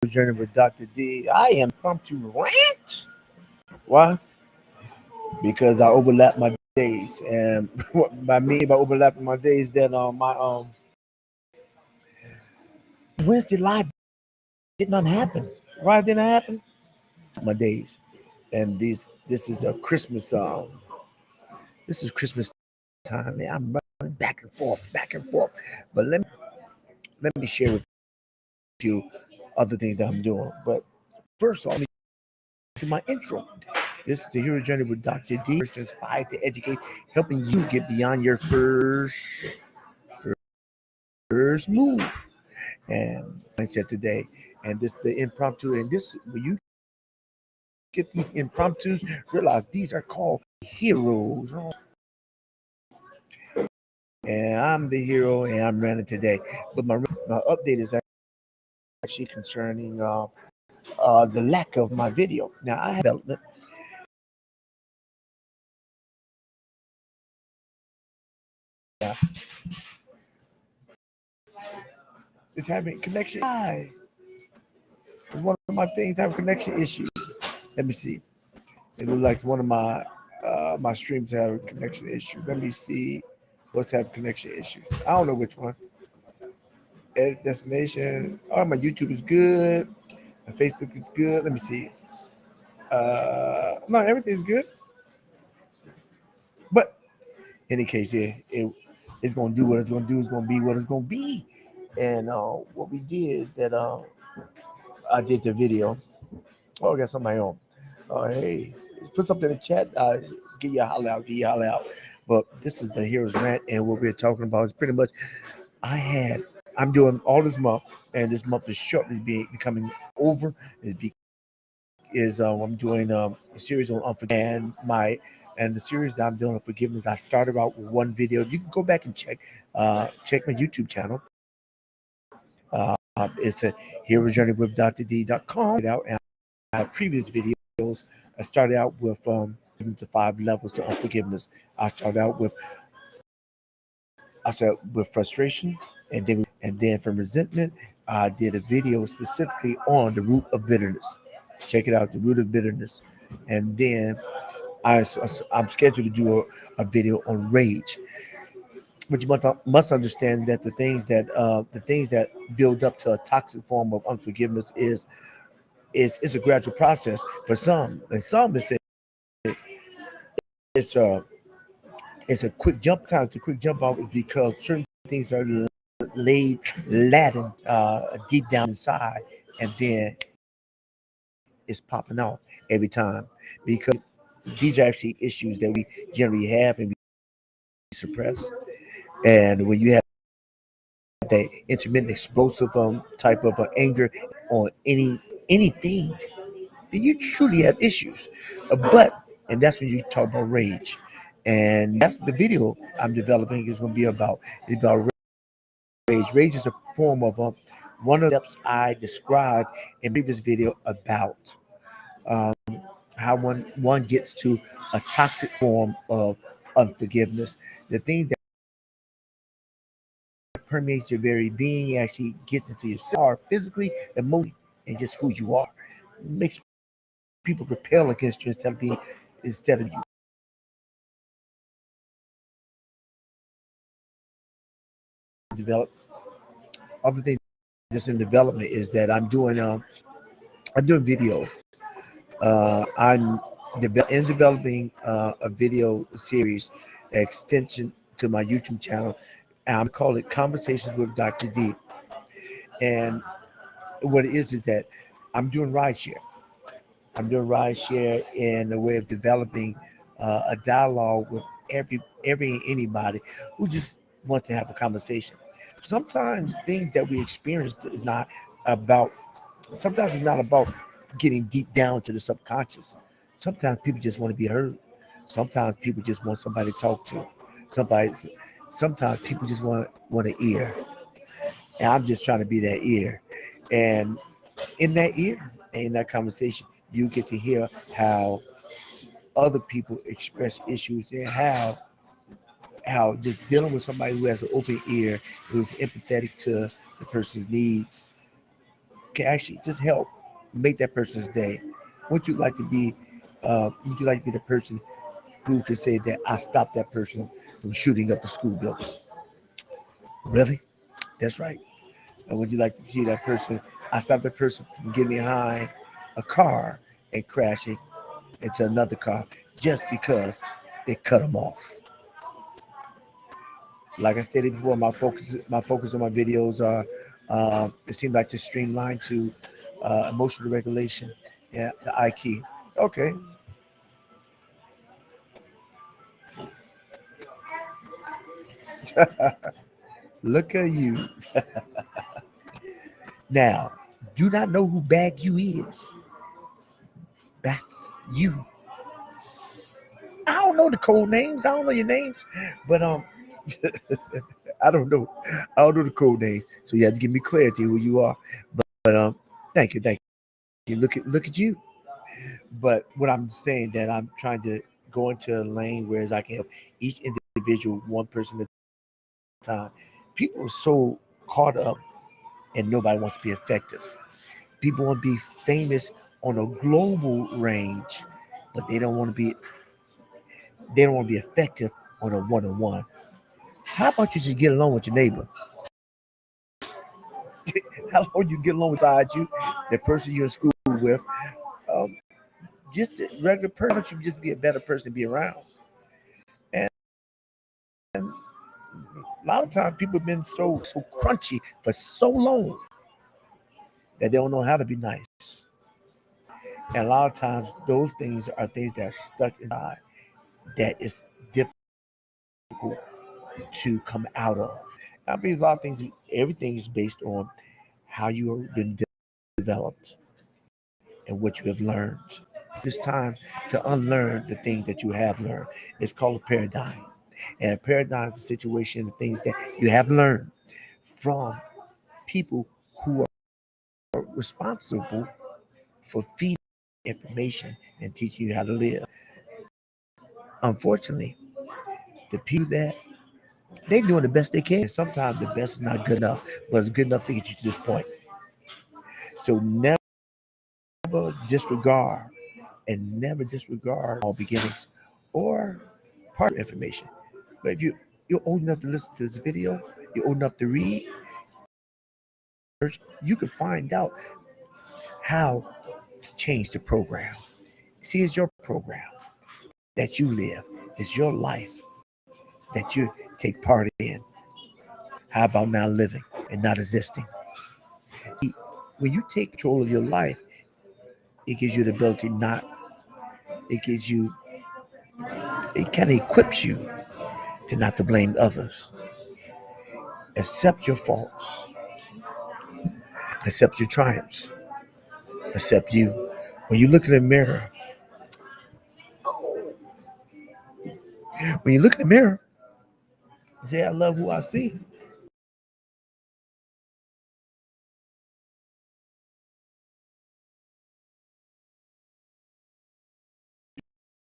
Journey with Dr. D. I am pumped to rant. Why? Because I overlap my days, and what by me by overlapping my days, that my Wednesday live did not happen. Why didn't it happen? My days, and this is a Christmas this is Christmas time, man. I'm running back and forth, back and forth. But let me share with you other things that I'm doing. But first, let me do my intro. This is the Hero Journey with Dr. D. Inspired to educate, helping you get beyond your first move and mindset today. And this the impromptu. And this when you get these impromptus, realize these are called heroes. And I'm the hero, and I'm running today. But my update is actually concerning the lack of my video. Now I have development. Yeah, it's having connection. Hi. It's one of my things having connection issues. Let me see. It looks like one of my streams have connection issues. Let me see what's having connection issues. I don't know which one. Destination. Oh, my YouTube is good. My Facebook is good. Let me see. No, everything's good. But in any case, yeah, it's gonna do what it's gonna do. It's gonna be what it's gonna be. And what we did is that I did the video. Oh, I got somebody on. Oh, hey, put something in the chat. Get you a holler out. Get you a holler out. But this is the Heroes Rant, and what we're talking about is pretty much I had. I'm doing all this month, and this month is shortly becoming over. I'm doing a series on unforgiveness, and the series that I'm doing on forgiveness. I started out with one video. You can go back and check my YouTube channel. It's a Hero Journey with DrD.com. And I have previous videos. I started out with the 5 levels to unforgiveness. I started with frustration, and then from resentment, I did a video specifically on the root of bitterness. Check it out, the root of bitterness. And then I'm scheduled to do a video on rage. But you must understand that the things that build up to a toxic form of unforgiveness is a gradual process for some. And some it's a it's a quick jump time. The quick jump off is because certain things are laid laden deep down inside, and then it's popping off every time because these are actually issues that we generally have and we suppress. And when you have that intermittent explosive type of anger on anything, then you truly have issues. And that's when you talk about rage. And that's the video I'm developing is going to be about. It's about rage. Rage is a form of one of the steps I described in previous video about um, how one gets to a toxic form of unforgiveness. The thing that permeates your very being actually gets into your soul, physically, emotionally, and just who you are. It makes people repel against you instead of you develop. Other thing that's in development is that I'm doing videos. I'm developing a video series extension to my YouTube channel. I'm call it Conversations with Dr. D. And what it is that I'm doing rideshare. I'm doing rideshare in a way of developing a dialogue with every anybody who just wants to have a conversation. Sometimes things that we experience is not about. Sometimes it's not about getting deep down to the subconscious. Sometimes people just want to be heard. Sometimes people just want somebody to talk to. Somebody. Sometimes people just want an ear, and I'm just trying to be that ear. And in that ear, in that conversation, you get to hear how other people express issues and how just dealing with somebody who has an open ear, who's empathetic to the person's needs, can actually just help make that person's day? Would you like to be? Would you like to be the person who can say that I stopped that person from shooting up a school building? Really? That's right. Would you like to see that person? I stopped that person from getting behind a car and crashing into another car just because they cut them off. Like I stated before, my focus on my videos are it seems like to streamline to emotional regulation. Yeah, the I key. Okay, look at you. Now, do not know who Bag You is. That's you. I don't know the code names. I don't know your names, but I don't know. I don't know the code names. So you have to give me clarity who you are. But thank you. Look at you. But what I'm saying that I'm trying to go into a lane whereas I can help each individual, one person at a time. People are so caught up and nobody wants to be effective. People want to be famous on a global range, but they don't want to be effective on a one-on-one. How about you just get along with your neighbor? How about you get along beside you, the person you're in school with? Um, just a regular person, you just be a better person to be around. And a lot of times people have been so crunchy for so long that they don't know how to be nice. And a lot of times those things are things that are stuck inside that is difficult to come out of. I mean, a lot of things, everything is based on how you have been developed and what you have learned. It's time to unlearn the things that you have learned. It's called a paradigm. And a paradigm is a situation, the things that you have learned from people who are responsible for feeding information and teaching you how to live. Unfortunately, the people that they're doing the best they can. Sometimes the best is not good enough, but it's good enough to get you to this point. So never disregard never disregard all beginnings or part of information. But if you're old enough to listen to this video, you're old enough to read, you can find out how to change the program. See, it's your program that you live. It's your life that you take part in. How about now living and not existing? See, when you take control of your life, it gives you the ability not, it gives you, it kind of equips you to not to blame others. Accept your faults, accept your triumphs, accept you. When you look in the mirror, when you look in the mirror, say, I love who I see.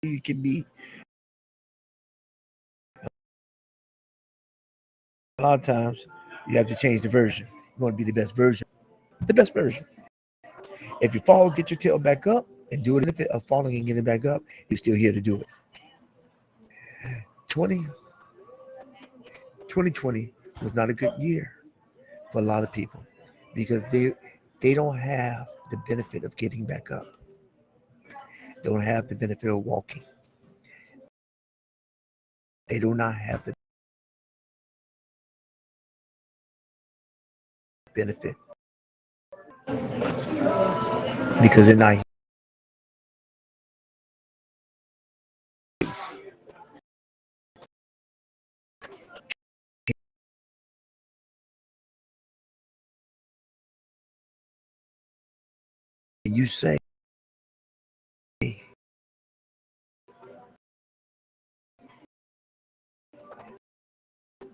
You can be, a lot of times, you have to change the version. You want to be the best version. The best version. If you fall, get your tail back up and do it. If it of falling and getting back up, you're still here to do it. 20, 2020 was not a good year for a lot of people because they don't have the benefit of getting back up. They don't have the benefit of walking. They do not have the benefit because they're not. And you say,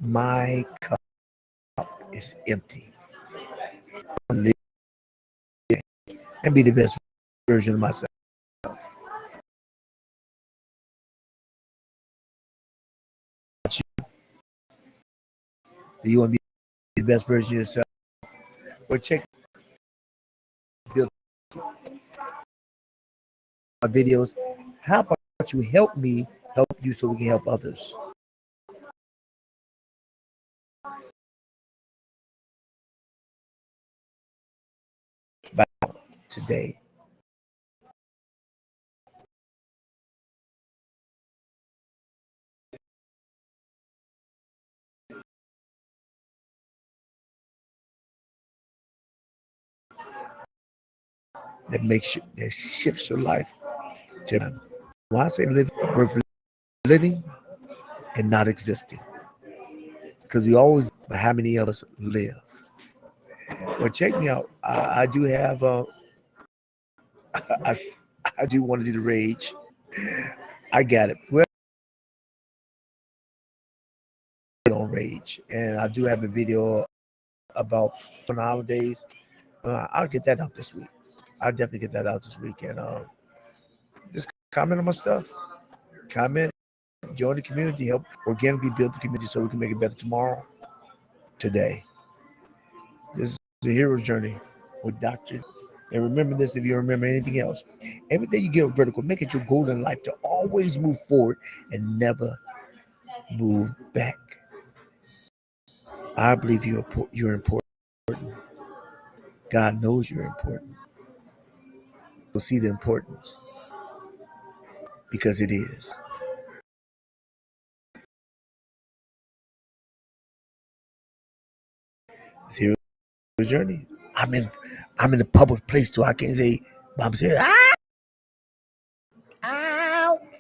my cup is empty. And be the best version of myself. Do you want to be the best version of yourself? Or check My videos. How about you help me help you so we can help others? Today. That shifts your life to when I say living, worth living and not existing. Because we always, but how many of us live? Well, check me out. I do have I, I do want to do the rage. I got it. Well, on rage, and I do have a video about on the holidays. I'll get that out this week. I'll definitely get that out this week, and just comment on my stuff. Comment, join the community, help organically build the community so we can make it better tomorrow, today. This is the hero's journey with Dr. And remember this, if you remember anything else, every day you get vertical, make it your goal in life to always move forward and never move back. I believe you're important. God knows you're important. You'll see the importance because it is. It's hero's journey. I'm in a public place, so I can't say, I'm saying,